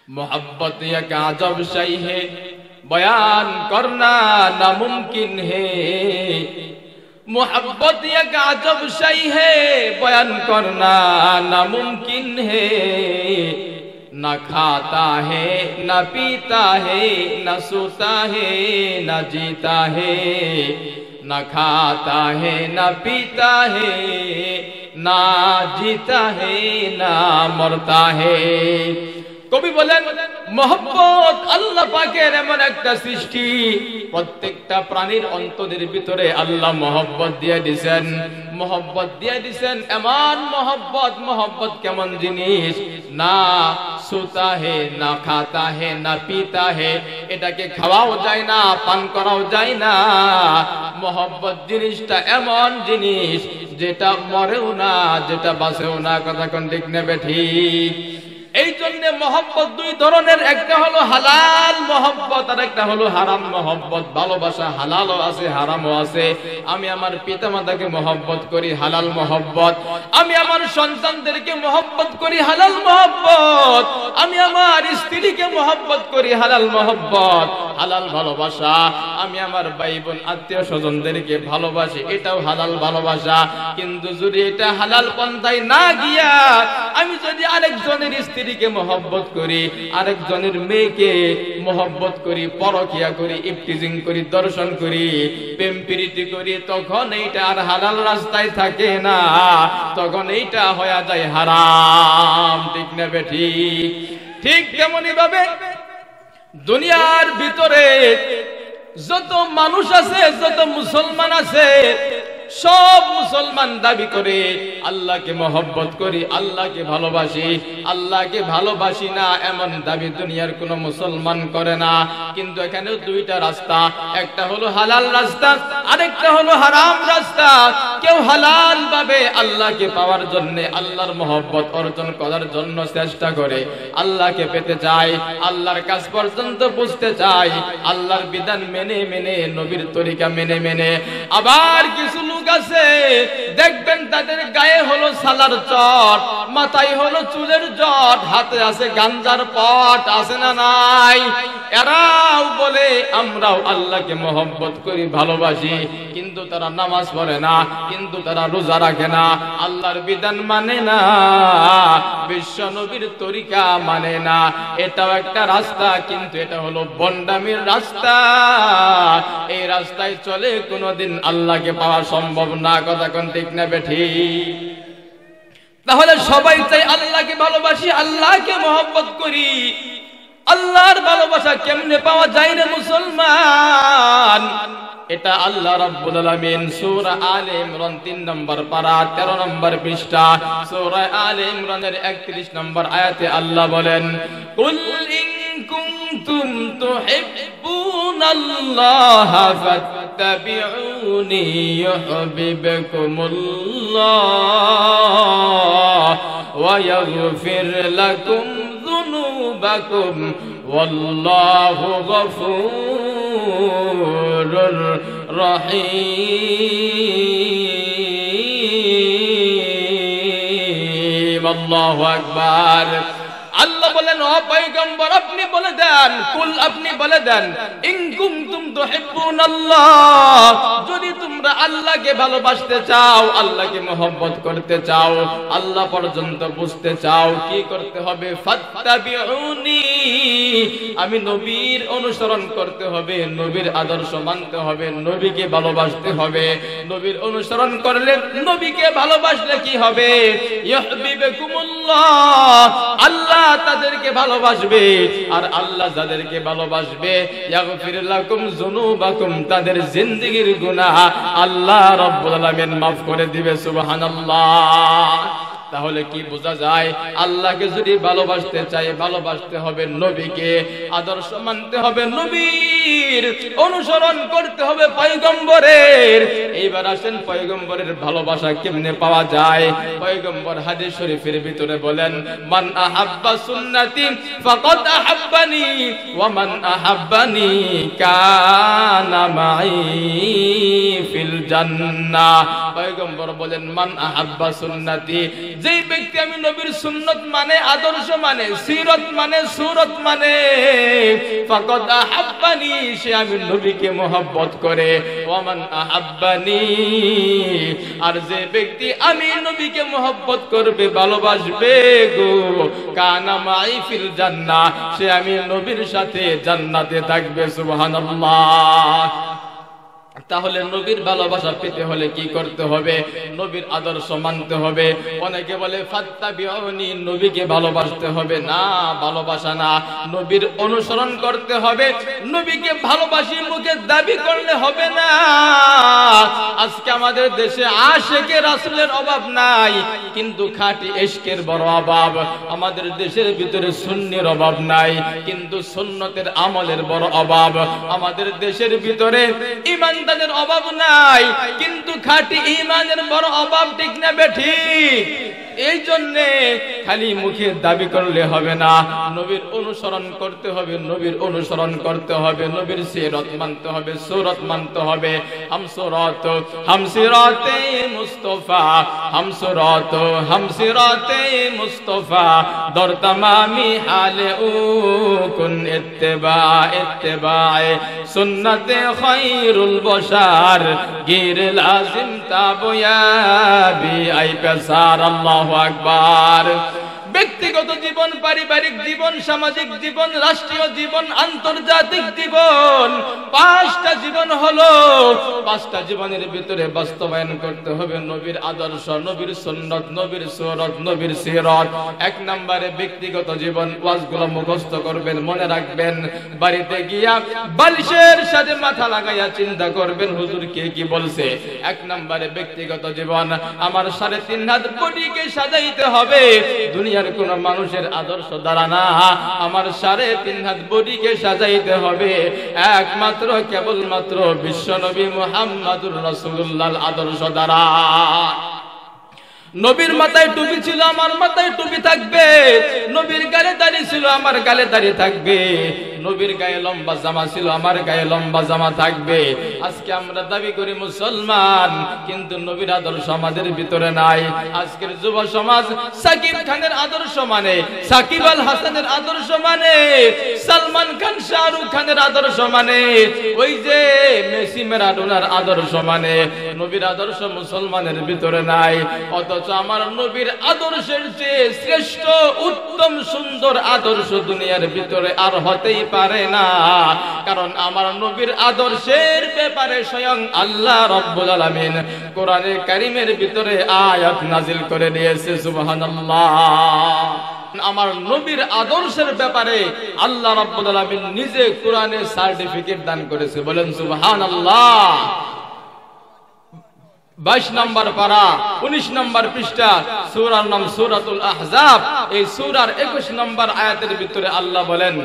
मोहब्बत एक अजब शय है, बयान करना नामुमकिन है। मोहब्बत एक अजब शय है, बयान करना नामुमकिन है। न खाता है न पीता है, न सोता है न जीता है। न खाता है न पीता है, ना जीता है ना मरता है। कवि बोलेन मोहब्बत अल्लाह पाकेर एमन एकटा सृष्टि, प्रत्येकटा प्राणीर अंतरेर भितरे अल्लाह मोहब्बत दिये दिয়েছেন, मोहब्बत दिये दिয়েছেন। एमन मोहब्बत, मोहब्बत केमन जिनिस, ना सोता है ना खाता है ना पीता है, एटाके खाওয়াও যায় না পান করাও যায় না। मोहब्बत जिनिसटा एमन जिनिस যেটা মরেও না যেটা বাঁচেও না। কথা কোন ঠিক নেবে ঠিক? এই জন্য মোহব্বত দুই ধরনের, একটা হলো হালাল মোহব্বত আর একটা হলো হারাম মোহব্বত। ভালোবাসা হালালও আছে হারামও আছে। আমি আমার পিতামাতাকে মোহব্বত করি, হালাল মোহব্বত। আমি আমার সন্তানদেরকে মোহব্বত করি, হালাল মোহব্বত। আমি আমার স্ত্রীকে মোহব্বত করি, হালাল মোহব্বত, হালাল ভালোবাসা। আমি আমার ভাই বোন আত্মীয় স্বজনদেরকে ভালোবাসি, এটাও হালাল ভালোবাসা। কিন্তু যদি এটা হালাল পন্থায় না গিয়া আমি যদি আরেকজনের স্ত্রীকে মোহব্বত করি, আরেকজনের মেয়েকে মোহব্বত করি, পরকিয়া করি, ইফতিজিং করি, দর্শন করি, প্রেম প্রীতি করি, তখন এইটা আর হালাল রাস্তায় থাকে না, তখন এইটা হয়ে যায় হারাম। ঠিক না বেঠিক? ঠিক তেমনি ভাবে দুনিয়ার ভিতরে যত মানুষ আছে, যত মুসলমান আছে, সব মুসলমান দাবি করে আল্লাহকে মহব্বত করি, আল্লাহকে ভালোবাসি। আল্লাহকে ভালোবাসি না এমন দাবি দুনিয়ার কোন মুসলমান করে না। কিন্তু এখানে দুইটা রাস্তা, একটা হলো হালাল রাস্তা, আরেকটা হলো হারাম রাস্তা। কেউ হালাল ভাবে আল্লাহকে পাওয়ার জন্য, আল্লাহর মহব্বত অর্জন করার জন্য চেষ্টা করে, আল্লাহকে পেতে চায়, আল্লাহর কাছ পর্যন্ত বুঝতে চায়, আল্লাহর বিধান মেনে মেনে, নবীর তরিকা মেনে মেনে। আবার কিছু লোক আছে দেখবেন তাদের গায়ে হলো সালার চট, মাথায় হলো চুলের জট, হাতে আছে গাঞ্জার পট, আছে না নাই? এরাও বলে আমরাও আল্লাহকে মহব্বত করি, ভালোবাসি। কিন্তু তারা নামাজ পড়ে না, কিন্তু তারা রোজা রাখে না, আল্লাহর বিধান মানে না, বিশ্ব নবীর তরিকা মানে না। এটাও একটা রাস্তা, কিন্তু এটা হলো বন্ডামির রাস্তা। এই রাস্তায় চলে কোনোদিন আল্লাহকে পাওয়া সম্ভব না। কথা কোন ঠিক না বেঠিক? তাহলে সবাই চাই আল্লাহকে ভালোবাসি, আল্লাহকে মহব্বত করি। আল্লাহর ভালোবাসা কেমনে পাওয়া যায় রে মুসলমান? এটা আল্লাহ রাব্বুল আলামিন সূরা আলে ইমরান 3 নম্বর পারা 13 নম্বর পৃষ্ঠা, সূরা আলে ইমরানের 31 নম্বর আয়াতে আল্লাহ বলেন, কুল ইন কুনতুম তুহিব্বুনাল্লাহ ফাত্তাবিউনি ইউহিব্বুকুমুল্লাহ ওয়া ইয়াগফির লাকুম যুনুবাকুম ওয়াল্লাহু গফুরুর রহিম। আল্লাহু আকবার। আল্লাহ বলেন, ও পয়গম্বর আপনি বলে দেন, কুল আপনি বলে দেন, ইন কুনতুম তুহিব্বুনাল্লাহ, যদি তোমরা আল্লাহকে ভালোবাসতে চাও, আল্লাহকে মহব্বত করতে চাও, আল্লাহ পর্যন্ত বুঝতে চাও, কি করতে হবে? ফাত্তাবিউনি, আমি নবীর অনুসরণ করতে হবে, নবীর আদর্শ মানতে হবে, নবীকে ভালোবাসতে হবে। নবীর অনুসরণ করলে, নবীকে ভালোবাসলে কি হবে? ইউহিব্বুকুমুল্লাহ, আল্লাহ তাদেরকে ভালোবাসবে, আর আল্লাহ যাদেরকে ভালোবাসবে, ইয়াগফির লাকুম যুনুবাকুম, তাদের জিন্দেগীর গুনাহ আল্লাহ রাব্বুল আলামিন মাফ করে দিবে। সুবহানাল্লাহ। তাহলে কি বোঝা যায়? আল্লাহকে যদি ভালোবাসতে চাই, ভালোবাসতে হবে নবীকে, আদর্শ মানতে হবে নবীর, অনুসরণ করতে হবে পয়গম্বরের। এইবার আসেন পয়গম্বরের ভালোবাসা কেমনে পাওয়া যায়? পয়গম্বর হাদিস শরীফের ভিতরে বলেন, মান আহাব্বা সুন্নতি ফাকাদ আহাব্বানি ওয়া মান আহাব্বানি কানা মাই ফিল জান্নাহ। পয়গম্বর বলেন মান আহাব্বা সুন্নতি, যেই ব্যক্তি আমি নবীর সুন্নত মানে, আদর্শ মানে, সিরত মানে, সুরত মানে, ফাকাদ আহাব্বানি, সে আমি নবীকে মহব্বত করে। ওয়া মান আহাব্বানি, আর যে ব্যক্তি আমি নবীকে মহব্বত করবে, ভালোবাসবে গো, কানা মাই ফিল জান্নাহ, সে আমি নবীর সাথে জান্নাতে থাকবে। সুবহানাল্লাহ। তাহলে নবীর ভালোবাসা পেতে হলে কি করতে হবে? নবীর আদর্শ মানতে হবে। অনেকে বলে ফাত্তাবিউনি, নবীকে ভালোবাসতে হবে। না, ভালোবাসা না, নবীর অনুসরণ করতে হবে। নবীকে ভালোবাসি মুখে দাবি করলে হবে না। আজকে আমাদের দেশে আশিকে রাসূলের অভাব নাই, কিন্তু খাঁটি ইশকের বড় অভাব। আমাদের দেশের ভিতরে সুন্নির অভাব নাই, কিন্তু সুন্নতের আমলের বড় অভাব। আমাদের দেশের ভিতরে ঈমান অভাব নাই, কিন্তু খাঁটি ঈমানের বড় অভাব। ঠিক না বেঠিক? এই জন্য খালি মুখে দাবি করলে হবে না, নবীর অনুসরণ করতে হবে। নবীর অনুসরণ করতে হবে, নবীর সিরাত মানতে হবে, সুরত মানতে হবে। হামসিরাতে মুস্তাফা, হামসুরাত হামসিরাতে মুস্তাফা, দর তামামি হালে ও কুন ইত্তিবা ইত্তিবায়ে সুন্নতে খায়রুল বশার গির লাজিম তাবয়াবি আই পেসার। আল্লাহু আকবার। ব্যক্তিগত জীবন, পারিবারিক জীবন, সামাজিক জীবন, রাষ্ট্রীয় জীবন, আন্তর্জাতিক জীবন, পাঁচটা জীবন হলো। পাঁচটা জীবনের ভিতরে বাস্তবায়ন করতে হবে নবীর আদর্শ, নবীর সুন্নাত, নবীর সুরত, নবীর সিরাত। এক নম্বরে ব্যক্তিগত জীবন, ওয়াজগুলো মুখস্থ করবেন, মনে রাখবেন। বাড়িতে গিয়া বালিশের সাথে মাথা লাগাইয়া চিন্তা করবেন হুজুর কে কি বলছে। এক নম্বরে ব্যক্তিগত জীবন, আমার 3.5 হাত বডিকে সাজাইতে হবে। দুনিয়ার কোন মানুষের আদর্শ দ্বারা না, আমার 3.5 হাত বডিকে সাজাইতে হবে একমাত্র কেবলমাত্র বিশ্বনবী মুহাম্মদুর রাসূলুল্লাহর আদর্শ দ্বারা। নবীর মাথায় টুপি ছিল, আমার মাথায় টুপি থাকবে। নবীর গালে দাড়ি ছিল, আমার গালে দাড়ি থাকবে। নবীর গায়ে লম্বা জামা ছিল, আমার গায়ে লম্বা জামা থাকবে। আজকে আমরা দাবি করি মুসলমান, কিন্তু নবীর আদর্শ আমাদের ভিতরে নাই। আজকের যুব সমাজ সাকিব খানের আদর্শ মানে, সাকিব আল হাসানের আদর্শ মানে, সালমান খান শাহরুখ খানের আদর্শ মানে, ওই যে মেসি ম্যারাডোনার আদর্শ মানে। নবীর আদর্শ মুসলমানের ভিতরে নাই। অথচ আমার নবীর আদর্শের চেয়ে শ্রেষ্ঠ, উত্তম, সুন্দর আদর্শ দুনিয়ার ভিতরে আর হতেই পারে না। কারণ আমার নবীর আদর্শের ব্যাপারে স্বয়ং আল্লাহ রাব্বুল আলামিন কোরআনে কারীমের ভিতরে আয়াত নাজিল করে দিয়েছে। সুবহানাল্লাহ। আমার নবীর আদর্শের ব্যাপারে আল্লাহ রাব্বুল আলামিন নিজে কোরআনে সার্টিফিকেট দান করেছে। বলেন সুবহানাল্লাহ। 22 নম্বর পারা 19 নম্বর পৃষ্ঠা, সূরার নাম সূরাতুল আহজাব। এই সূরার 21 নম্বর আয়াতের ভিতরে আল্লাহ বলেন,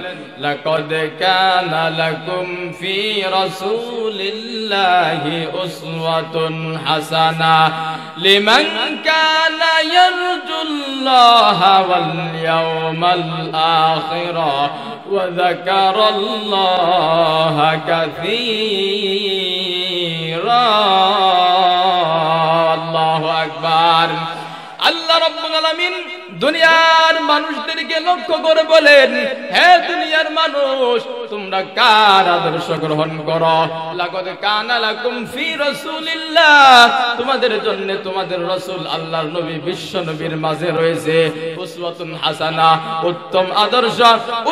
লাকাদ কানা লাকুম ফি রাসূলিল্লাহি উসওয়াতুন হাসানা লিমান কানা ইয়ারজুল্লাহা ওয়াল ইয়াওমাল আখিরা ওয়া যাকারাল্লাহা কাসীরা। আল্লাহ রাব্বুল আলামিন দুনিয়ার মানুষদেরকে লক্ষ্য করে বলেন, হে দুনিয়ার মানুষ, তোমরা কার আদর্শ গ্রহণ করো? লাকাদ কানা লাকুম ফি রাসূলিল্লাহ, তোমাদের জন্য তোমাদের রাসূল আল্লাহর নবী বিশ্ব নবীর মাঝে রয়েছে উসওয়াতুন হাসানা, উত্তম আদর্শ।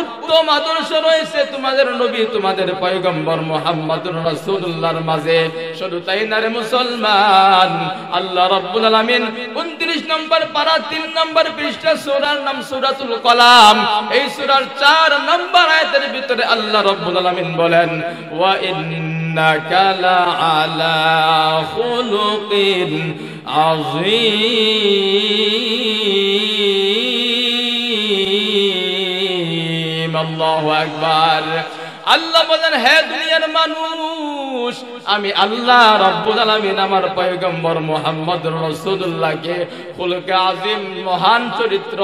উত্তম আদর্শ রয়েছে তোমাদের নবী, তোমাদের পয়গম্বর মুহাম্মদুর রাসূলুল্লাহর মাঝে। শুধু তাই না রে মুসলমান, আল্লাহ রাব্বুল আলামিন 29 নম্বর পারা 3 নম্বর পৃষ্ঠা, সূরার নাম সূরাতুল কলাম। এই সূরার 4 নম্বর আয়াতের ভিতরে আল্লাহ রাব্বুল আলামিন বলেন, ওয়া ইন্নাকা লাআলা খুলুকিন আযীম। আল্লাহু আকবার। আল্লাহ বলেন, হে দুনিয়ার মানুষ, আমি আল্লাহ রাব্বুল আলামিন আমার পয়গম্বর মুহাম্মদুর রাসূলুল্লাহকে খুলুকে আযীম, মহান চরিত্র,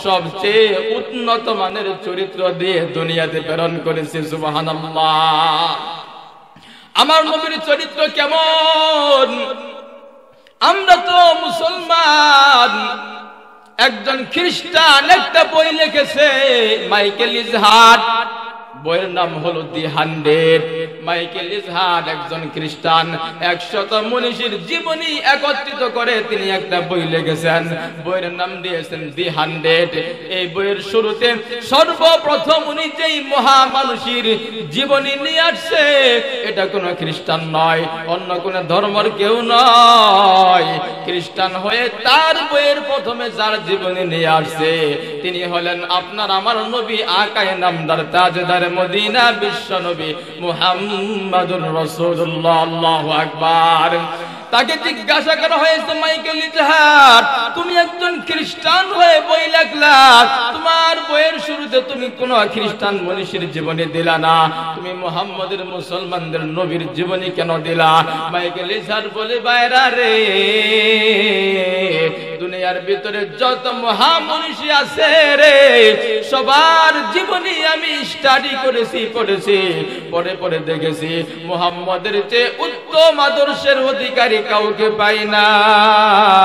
সবচেয়ে উন্নত মানের চরিত্র দিয়ে দুনিয়াতে প্রেরণ করেছি। সুবহানাল্লাহ। আমার নবীর চরিত্র কেমন? আমরা তো মুসলমান। একজন খ্রিস্টান একটা বই লিখেছে, মাইকেল ইজহার্ড, বইয়ের নাম হলো দি 100। মাইকেল ইজহার্ড একজন খ্রিস্টান, 100 মনীষীর জীবনী একত্রিত করে তিনি একটা বই লিখেছেন, বইয়ের নাম দিয়েছেন দি 100। এই বইয়ের শুরুতে সর্বপ্রথম উনি যেই মহামানুষীর জীবনী নিয়ে আসছে, এটা কোনো খ্রিস্টান নয়, অন্য কোনো ধর্মের কেউ নয়। খ্রিস্টান হয়ে তার বইয়ের প্রথমে যার জীবনী নিয়ে আসছে তিনি হলেন আপনার আমার নবী, আকায়ে নামদার, তাজদার মদিনা, বিশ্ব নবী মুহাম্মাদুর রাসূলুল্লাহ। আল্লাহু আকবার। তাকে জিজ্ঞাসা করা হয়েছে, মাইকেল ইজহার্ড, তুমি একজন খ্রিস্টান হয়ে বই লিখলা, তোমার বইয়ের শুরুতে তুমি কোন খ্রিস্টান মনীষীর জীবনী দিলা না, তুমি মুহাম্মদের, মুসলমানদের নবীর জীবনী কেন দিলা? মাইকেল ইজহার্ড বলে, বাইরা রে, দুনিয়ার ভিতরে যত মহামনীষী আছে রে, সবার জীবনী আমি স্টাডি করেছি, পড়েছি, পরে পরে দেখেছি মুহাম্মদের চেয়ে উত্তম আদর্শের অধিকারী কাউকে পাই নাই।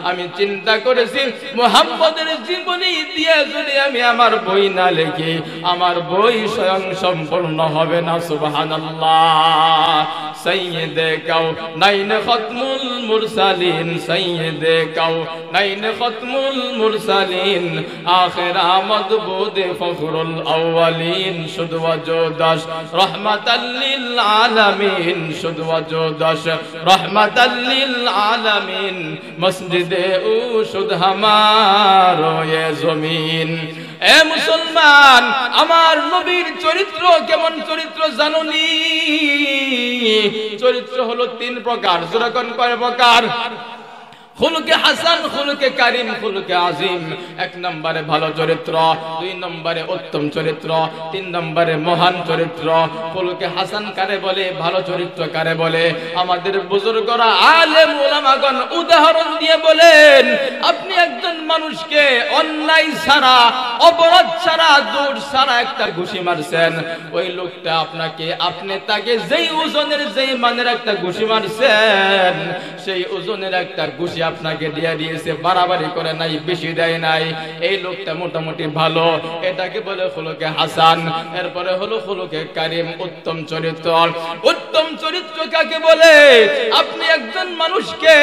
আমি চিন্তা করেছি মুহাম্মদের জীবনী দিয়ে যদি আমি আমার বই না লিখি, আমার বই স্বয়ং সম্পূর্ণ হবে না। সুবহানাল্লাহ। সাইয়্যিদে কাউনাইন খতমুল মুরসালিন, সাইয়্যিদে কাউনাইন খতমুল মুরসালিন, আখিরা মাদবুদে ফখরুল আউয়ালিন, শুধু ওয়াজদাস রহমাতাল লিল আলামিন, শুধু ওয়াজদাস রহমাতাল লিল আলামিন, মসজিদে উশুদ হামারো এ জমিন। এ মুসলমান, আমার নবীর চরিত্র কেমন চরিত্র জানুনি? চরিত্র হলো 3 প্রকার। যেরকম কয় প্রকার? খুলুকে হাসান, খুলুকে কারিম, খুলুকে আজিম। 1 নম্বরে ভালো চরিত্র, 2 নম্বরে উত্তম চরিত্র, 3 নম্বরে মহান চরিত্র। খুলুকে হাসান কারে বলে, ভালো চরিত্র কারে বলে? আমাদের বুজুর্গরা, আলেম উলামাগণ উদাহরণ দিয়ে বলেন, আপনি একজন মানুষকে অন্যায় ছাড়া, অপরাধ ছাড়া, দোষ ছাড়া একটা ঘুষি মারছেন, ওই লোকটা আপনাকে, আপনি তাকে যেই ওজনের, যেই মানের একটা ঘুষি মারছেন, সেই ওজনের একটা ঘুষি আপনাকে দিয়ে দিয়েছে, বাড়াবাড়ি করে নাই, বেশি দেয় নাই, এই লোকটা মোটামুটি ভালো, এটাকে বলে খুলুকে হাসান। এরপরে হলো খুলুকে কারিম, উত্তম চরিত্র। উত্তম চরিত্র কাকে বলে? আপনি একজন মানুষকে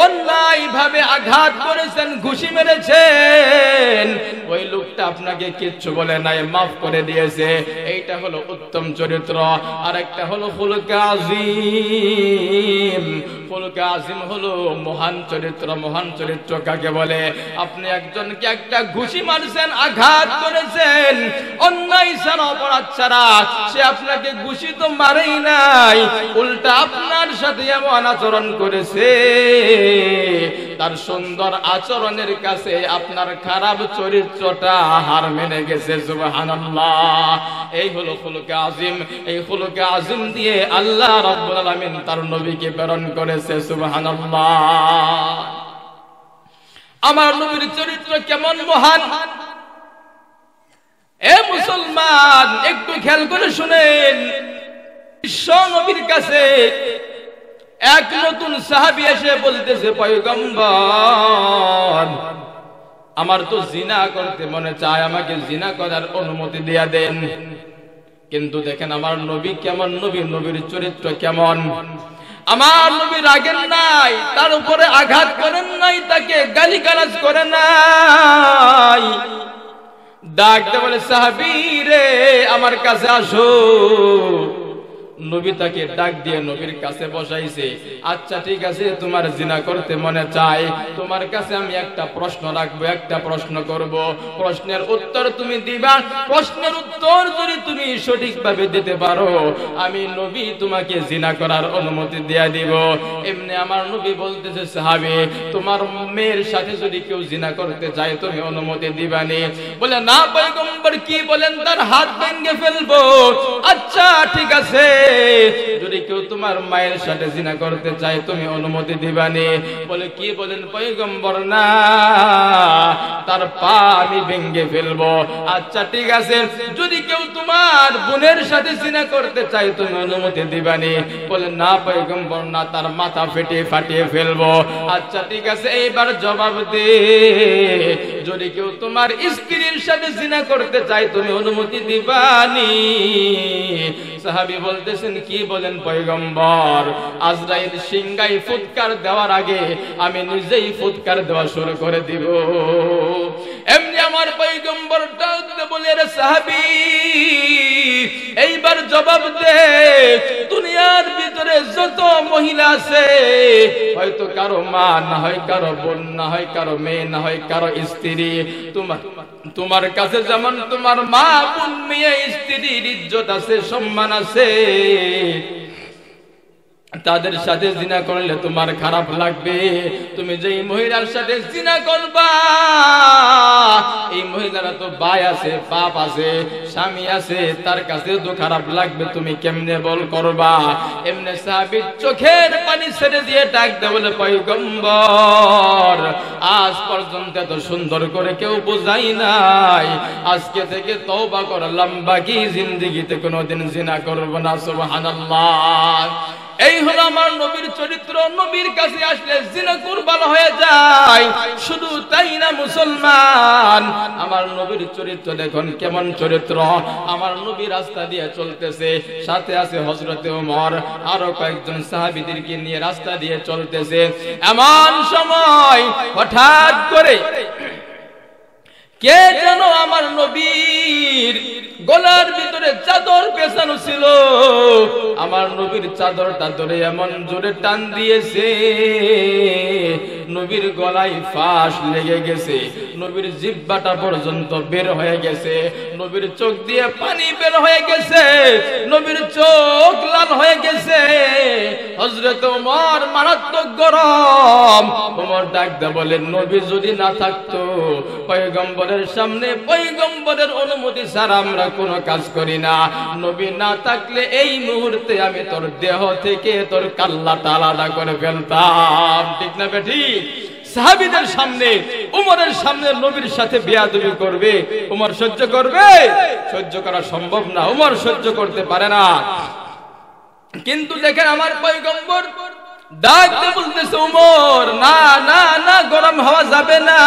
অন্যায় ভাবে আঘাত করেছেন, ঘুষি মেরেছেন, ওই লোকটা আপনাকে কিচ্ছু বলে নাই, মাফ করে দিয়েছে, এইটা হলো উত্তম চরিত্র। আর একটা হলো খুলুকে আজিম। খুলুকে আজিম হলো মহান চরিত্র। মহান চরিত্র কাকে বলে? আপনি একজনকে একটা ঘুষি মারছেন, আঘাত করেছেন, অন্যায় ছাড়া, অপরাধ ছাড়া, সে আপনাকে ঘুষি তো মারেই নাই, উল্টা আপনার সাথে এমন আচরণ করেছে, তার সুন্দর আচরণের কাছে আপনার খারাপ চরিত্রটা হার মেনে গেছে। সুবহানাল্লাহ। এই হলো খুলুকে আজিম। এই খুলুকে আজিম দিয়ে আল্লাহ রাব্বুল আলামিন তার নবীকে প্রেরণ করেছে। সুবহানাল্লাহ। আমার নবীর চরিত্র কেমন মহান! এ মুসলমান, একটু খেয়াল করে শুনেন। বিশ্ব নবীর কাছে এক নতুন সাহাবী এসে বলতেছে, পয়গম্বর, আমার তো জিনা করতে মনে চায়, আমাকে জিনা করার অনুমতি দিয়া দেন। কিন্তু দেখেন আমার নবী কেমন, নবীর চরিত্র কেমন। আমার নবী রাগেন নাই, তার উপরে আঘাত করেন নাই, তাকে গালিগালাজ করেন নাই, ডাকতে বলে, সাহাবী রে, আমার কাছে আসো। নবী তাকে ডাক দিয়ে নবীর কাছে বসাইছে। আচ্ছা ঠিক আছে, তোমার জিনা করতে মনে চায়, তোমার কাছে আমি একটা প্রশ্ন রাখবো, একটা প্রশ্ন করব, প্রশ্নের উত্তর তুমি দিবা। প্রশ্নের উত্তর যদি তুমি সঠিকভাবে দিতে পারো, আমি নবী তোমাকে জিনা করার অনুমতি দিয়ে দিব। এমনি আমার নবী বলতেছে, সাহাবী, তোমার মেয়ের সাথে যদি কেউ জিনা করতে চায়, তুমি অনুমতি দিবানি? বলে, না পয়গম্বর, কি বলেন, তার হাত ভেঙে ফেলবো। আচ্ছা ঠিক আছে, যদি কেউ তোমার মায়ের সাথে জিনা করতে চায় তুমি অনুমতি দিবানি? বলে কি বলেন পয়গম্বর, না, তার পা আমি ভেঙে ফেলবো। আচ্ছা ঠিক আছে, যদি কেউ তোমার বোনের সাথে জিনা করতে চায় তুমি অনুমতি দিবানি? বলে না পয়গম্বর, না, তার মাথা ফাটিয়ে ফেলবো। আচ্ছা ঠিক আছে, এইবার জবাব দে, যদি কেউ তোমার স্ত্রীর সাথে জিনা করতে চায় তুমি অনুমতি দিবানি? সাহাবী বলতেছেন কি বলেন পয়গম্বর, আজরাইল সিংগাই ফুৎকার দেওয়ার আগে আমি নিজেই ফুৎকার দেওয়া শুরু করে দিব। এমনি আমার পয়গম্বর ডাকতে বলে, রে সাহাবী এইবার জবাব দে, দুনিয়ার ভিতরে যত মহিলা আছে, হয়তো কারো মা, না হয় কারো বোন, না হয় কারো মেয়ে, না হয় কারো স্ত্রী, তোমার কাছে যেমন তোমার মা, বোন, মেয়ে, স্ত্রীর ইজ্জত আছে, সম্মান আছে, তাদের সাথে জিনা করলে তোমার খারাপ লাগবে। তুমি যেই মহিলার সাথে জিনা করবা, এই মহিলারা তো ভাই আছে, বাপ আছে, স্বামী আছে, তার কাছে তো খারাপ লাগবে, তুমি কেমনে বল করবা? এমনি সাহাবীর চোখের পানি ছেড়ে দিয়ে ডাক দেয় বলে, পয়গম্বর আজ পর্যন্ত এত সুন্দর করে কেউ বোঝাই নাই, আজকে থেকে তওবা করলাম, বাকি জিন্দেগিতে কোনোদিন জিনা করব না। সুবহানাল্লাহ। এই হলো আমার নবীর চরিত্র। নবীর কাছে আসলে জিনা কুরবান হয়ে যায়। শুধু তাই না মুসলমান, আমার নবীর চরিত্র দেখুন কেমন চরিত্র। আমার নবী রাস্তা দিয়ে চলতেছে, সাথে আছে হযরতে ওমর, আরো কয়েকজন সাহাবীদেরকে নিয়ে রাস্তা দিয়ে চলতেছে। এমন সময় হঠাৎ করে কে যেন আমার নবীর গলার ভিতরে চাদর পেছানো ছিল, আমার নবীর চাদরটা ধরে এমন জোরে টান দিয়েছে, নবীর গলায় ফাঁস লেগে গেছে, নবীর জিহ্বাটা পর্যন্ত বের হয়ে গেছে, নবীর চোখ দিয়ে পানি বের হয়ে গেছে, নবীর চোখ লাল হয়ে গেছে। হযরত ওমর মারাত্মক গরম। ওমর ডাক দিয়ে বলেন, নবী যদি না থাকতো, পয়গম্বরের সামনে পয়গম্বরের অনুমতি ছাড়া আমরা কোনো কাজ করি না। নবী না থাকলে এই মুহূর্তে আমি তোর দেহ থেকে তোর কাল্লাটা আলাদা করে ফেলতাম। ঠিক না বেঠি? সাহাবীদের সামনে, উমরের সামনে নবীর সাথে বেয়াদবি করবে, উমর সহ্য করবে? সহ্য করা সম্ভব না, উমর সহ্য করতে পারে না। কিন্তু দেখেন আমার পয়গম্বর ডাক দিয়ে বলতেছে, উমর না না না, গরম হওয়া যাবে না।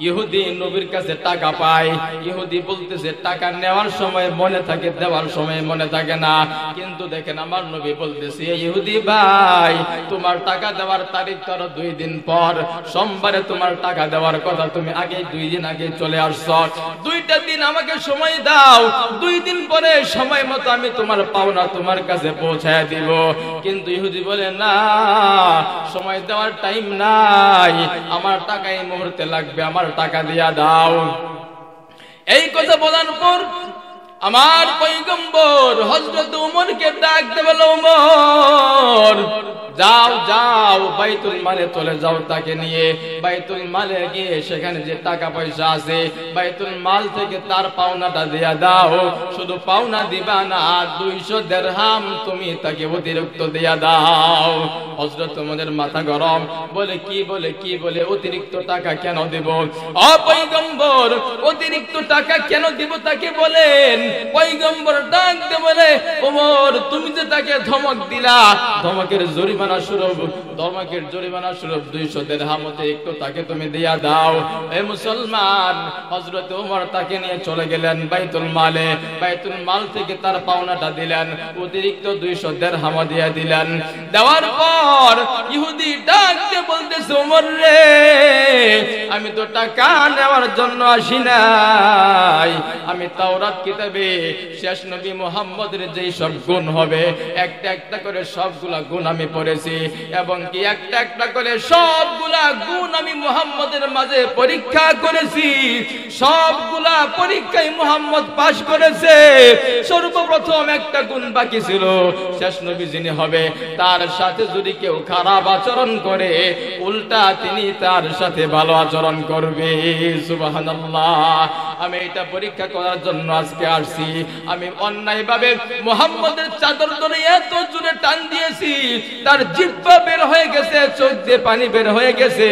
ইহুদি নবীর কাছে টাকা পায়, ইহুদি বলতেছে টাকা নেওয়ার সময় মনে থাকে, দেওয়ার সময় মনে থাকে না। কিন্তু দেখেন আমার নবী বলতেছে, ইহুদি ভাই তোমার টাকা দেওয়ার তারিখ ধরো 2 দিন পর, সোমবারে তোমার টাকা দেওয়ার কথা, তুমি আগে 2 দিন আগে চলে আসছো, 2টা দিন আমাকে সময় দাও, 2 দিন পরে সময় মতো আমি তোমার পাওনা তোমার কাছে পৌঁছায় দিব। কিন্তু ইহুদি বলে না, সময় দেওয়ার টাইম নাই, আমার টাকা এই মুহূর্তে লাগবে, আমার টাকা দিয়া দাও। এই কথা বলার পর আমার পয়গম্বর হযরত ওমরকে ডাক দিয়ে বলল, ওমর যাও যাও বাইতুল মালে চলে যাও, তাকে নিয়ে বাইতুল মালে গিয়ে সেখানে যে টাকা পয়সা আছে বাইতুল মাল থেকে তার পাওনাটা দিয়া দাও। শুধু পাওনা দিবা না, 200 দিরহাম তুমি তাকে অতিরিক্ত দিয়া দাও। হযরত ওমরের মাথা গরম, বলে কি বলে অতিরিক্ত টাকা কেন দেব? ও পয়গম্বর অতিরিক্ত টাকা কেন দেব তাকে বলেন? পয়গম্বর ডাক দিয়ে বলে, ওমর তুমি যে তাকে ধমক দিলা, ধমকের জরিমানা স্বরূপ 200 দিরহাম অতিরিক্ত তাকে তুমি দিয়া দাও। এই মুসলমান, হযরত ওমর তাকে নিয়ে চলে গেলেন বাইতুল মালে, বাইতুল মাল থেকে তার পাওনাটা দিলেন, অতিরিক্ত 200 দিরহাম দিয়ে দিলেন। দেওয়ার পর ইহুদি ডাক দিয়ে বলতেছে, ওমর রে আমি তো টাকা নেওয়ার জন্য আসি নাই, আমি তাওরাত কিতাবে শেষ নবী মুহাম্মদের যেই সব গুণ হবে একটা একটা করে সবগুলা গুণ আমি পড়েছি, এবং কি একটা একটা করে সবগুলা গুণ আমি মুহাম্মদের মাঝে পরীক্ষা করেছি, সবগুলা পরীক্ষায় মুহাম্মদ পাশ করেছে। সর্বপ্রথম একটা গুণ বাকি ছিল, শেষ নবী যিনি হবে তার সাথে যদি কেউ খারাপ আচরণ করে উল্টা তিনি তার সাথে ভালো আচরণ করবে। সুবহানাল্লাহ। আমি এটা পরীক্ষা করার জন্য আজকে আসছি। আমি অন্যায়ভাবে মুহাম্মদের চাদর ধরে এত জোরে টান দিয়েছি, তার জিহ্বা বের হয়ে গেছে, চোখ দিয়ে পানি বের হয়ে গেছে।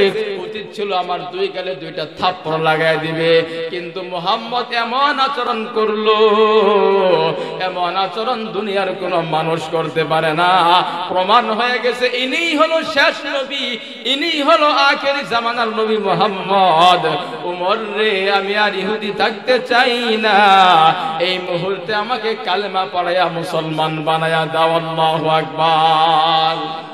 উচিত ছিল আমার দুই গালে দুইটা থাপ্পড় লাগাই দিবে, কিন্তু মুহাম্মদ এমন আচরণ করলো, এমন আচরণ দুনিয়ার কোন মানুষ করতে পারে না। প্রমাণ হয়ে গেছে ইনিই হলো শেষ নবী, ইনিই হলো আখেরি জামানার নবী মুহাম্মদ। উমর রে, আমি আর ইহুদি থাকতে চাই না, এই মুহূর্তে আমাকে কালেমা পড়ায়া মুসলমান বানায়া দাও। আল্লাহু আকবার।